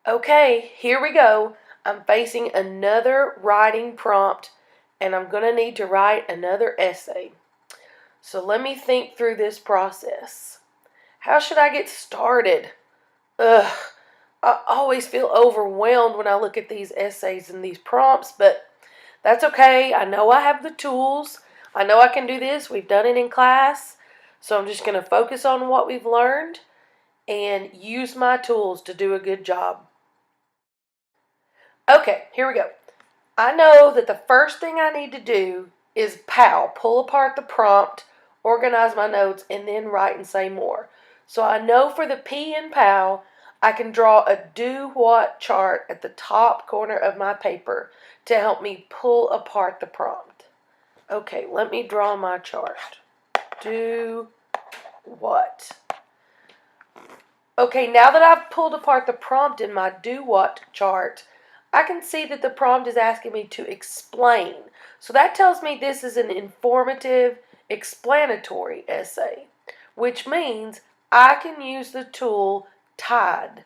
Okay, here we go. I'm facing another writing prompt and I'm going to need to write another essay. So let me think through this process. How should I get started? Ugh, I always feel overwhelmed when I look at these essays and these prompts, but that's okay. I know I have the tools. I know I can do this. We've done it in class. So I'm just going to focus on what we've learned and use my tools to do a good job. Okay, here we go. I know that the first thing I need to do is pull apart the prompt, organize my notes, and then write and say more. So I know for the P in POW, I can draw a do what chart at the top corner of my paper to help me pull apart the prompt. Okay, let me draw my chart. Do what? Okay, now that I've pulled apart the prompt in my do what chart, I can see that the prompt is asking me to explain. So that tells me this is an informative, explanatory essay, which means I can use the tool TIDE.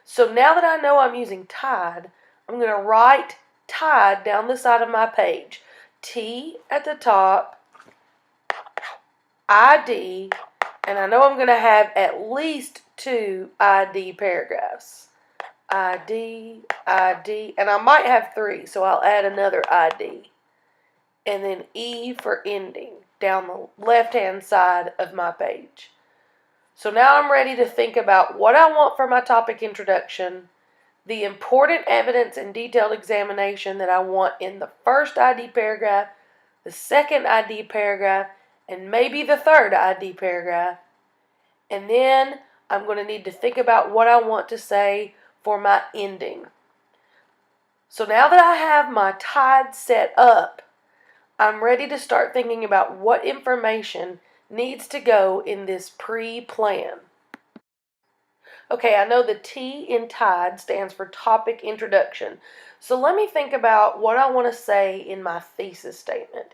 So now that I know I'm using TIDE, I'm going to write TIDE down the side of my page. T at the top, ID, and I know I'm going to have at least 2 ID paragraphs. ID, and I might have 3, so I'll add another ID. And then E for ending down the left-hand side of my page. So now I'm ready to think about what I want for my topic introduction, the important evidence and detailed examination that I want in the first ID paragraph, the second ID paragraph, and maybe the third ID paragraph. And then I'm going to need to think about what I want to say for my ending. So now that I have my TIDE set up, I'm ready to start thinking about what information needs to go in this pre-plan. Okay, I know the T in TIDE stands for topic introduction. So let me think about what I want to say in my thesis statement.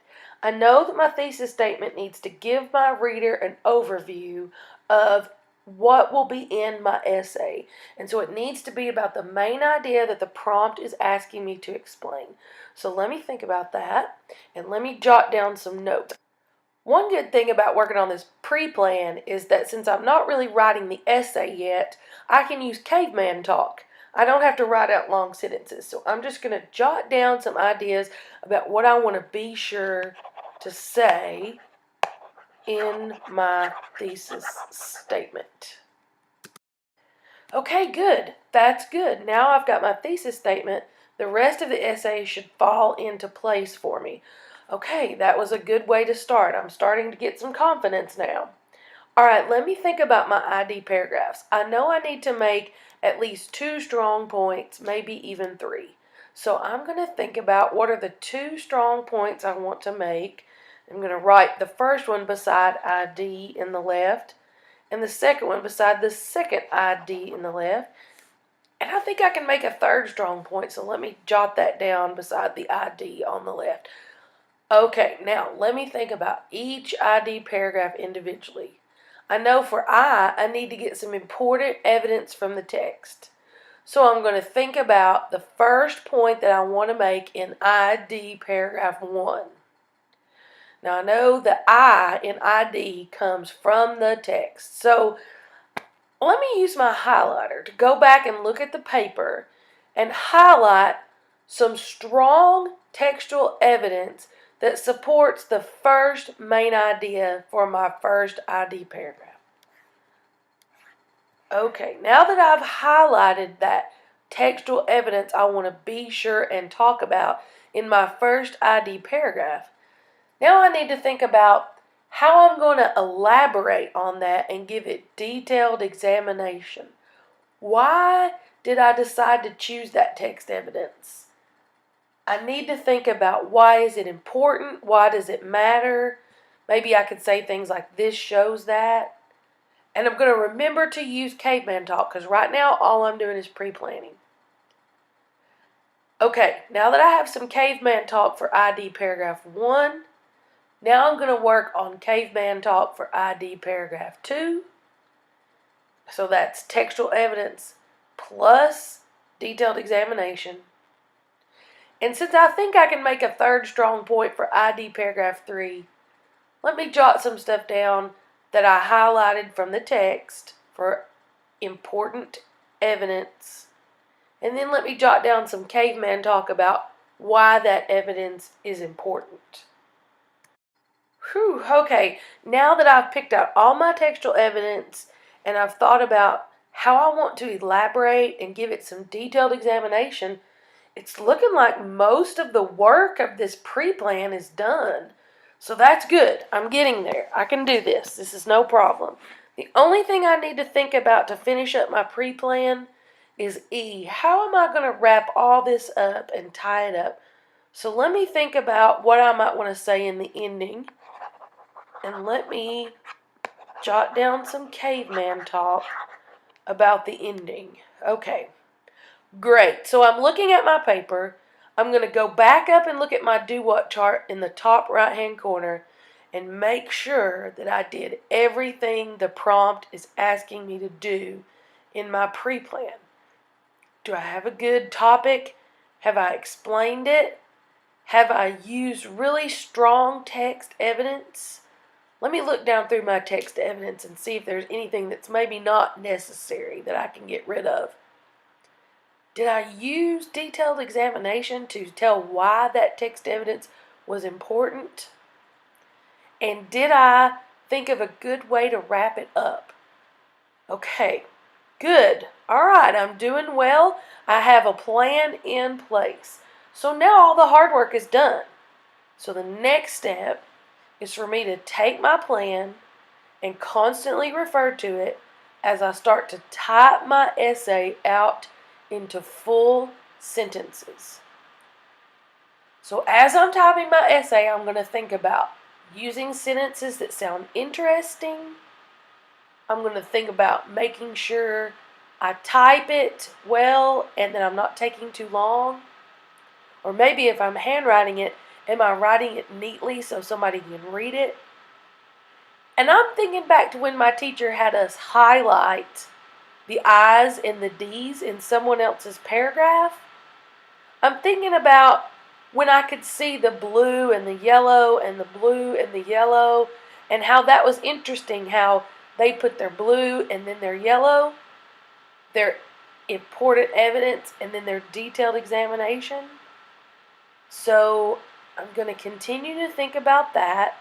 I know that my thesis statement needs to give my reader an overview of what will be in my essay. And so it needs to be about the main idea that the prompt is asking me to explain. So let me think about that and let me jot down some notes. One good thing about working on this pre-plan is that since I'm not really writing the essay yet, I can use caveman talk. I don't have to write out long sentences. So I'm just going to jot down some ideas about what I want to be sure to say in my thesis statement. Okay, good. That's good. Now I've got my thesis statement. The rest of the essay should fall into place for me. Okay, that was a good way to start. I'm starting to get some confidence now. All right, let me think about my ID paragraphs. I know I need to make at least 2 strong points, maybe even 3. So I'm going to think about what are the 2 strong points I want to make. I'm going to write the first one beside ID in the left, and the second one beside the second ID in the left. And I think I can make a third strong point, so let me jot that down beside the ID on the left. Okay, now let me think about each ID paragraph individually. I know for I need to get some important evidence from the text. So I'm going to think about the first point that I want to make in ID paragraph 1. Now I know the I in ID comes from the text. So let me use my highlighter to go back and look at the paper and highlight some strong textual evidence that supports the first main idea for my first ID paragraph. Okay, now that I've highlighted that textual evidence I want to be sure and talk about in my first ID paragraph, now I need to think about how I'm going to elaborate on that and give it detailed examination. Why did I decide to choose that text evidence? I need to think about why is it important? Why does it matter? Maybe I could say things like this shows that. And I'm going to remember to use caveman talk because right now all I'm doing is pre-planning. Okay, now that I have some caveman talk for ID paragraph 1, now I'm going to work on caveman talk for ID paragraph 2. So that's textual evidence. plus detailed examination. And since I think I can make a third strong point for ID paragraph 3, let me jot some stuff down that I highlighted from the text for important evidence. And then let me jot down some caveman talk about why that evidence is important. Whew, okay, now that I've picked out all my textual evidence and I've thought about how I want to elaborate and give it some detailed examination, it's looking like most of the work of this pre-plan is done. So that's good. I'm getting there. I can do this. This is no problem. The only thing I need to think about to finish up my pre-plan is E. How am I going to wrap all this up and tie it up? So let me think about what I might want to say in the ending. And let me jot down some caveman talk about the ending. Okay, great. So I'm looking at my paper. I'm going to go back up and look at my do-what chart in the top right-hand corner and make sure that I did everything the prompt is asking me to do in my pre-plan. Do I have a good topic? Have I explained it? Have I used really strong text evidence? Let me look down through my text evidence and see if there's anything that's maybe not necessary that I can get rid of. Did I use detailed examination to tell why that text evidence was important? And did I think of a good way to wrap it up? Okay, good. All right, I'm doing well. I have a plan in place. So now all the hard work is done. So the next step is for me to take my plan and constantly refer to it as I start to type my essay out into full sentences. So as I'm typing my essay, I'm going to think about using sentences that sound interesting. I'm going to think about making sure I type it well and that I'm not taking too long. Or maybe if I'm handwriting it, am I writing it neatly so somebody can read it? And I'm thinking back to when my teacher had us highlight the I's and the D's in someone else's paragraph. I'm thinking about when I could see the blue and the yellow and the blue and the yellow, and how that was interesting how they put their blue and then their yellow, their important evidence, and then their detailed examination. So I'm going to continue to think about that,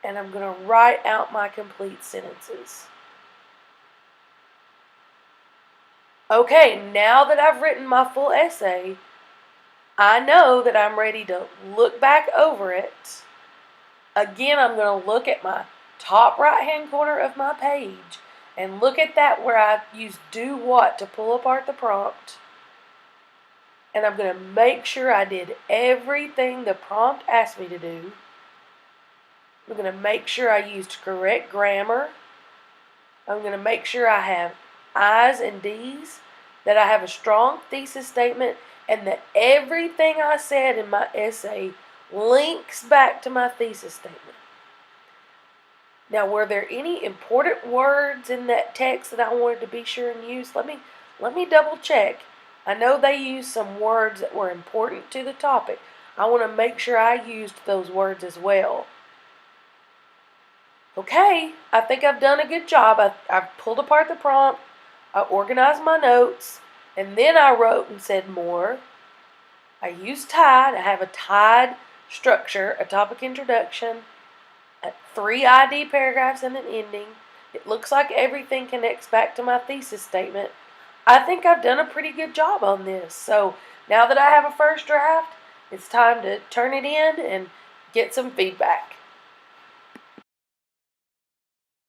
and I'm going to write out my complete sentences. Okay, now that I've written my full essay, I know that I'm ready to look back over it. Again, I'm going to look at my top right-hand corner of my page and look at that where I used do what to pull apart the prompt. And I'm going to make sure I did everything the prompt asked me to do. I'm going to make sure I used correct grammar. I'm going to make sure I have I's and D's, that I have a strong thesis statement, and that everything I said in my essay links back to my thesis statement. Now, were there any important words in that text that I wanted to be sure and use? Let me double check. I know they used some words that were important to the topic. I want to make sure I used those words as well. Okay, I think I've done a good job. I've pulled apart the prompt, I organized my notes, and then I wrote and said more. I used tied. I have a tied structure, a topic introduction, 3 ID paragraphs and an ending. It looks like everything connects back to my thesis statement. I think I've done a pretty good job on this. So now that I have a first draft, it's time to turn it in and get some feedback.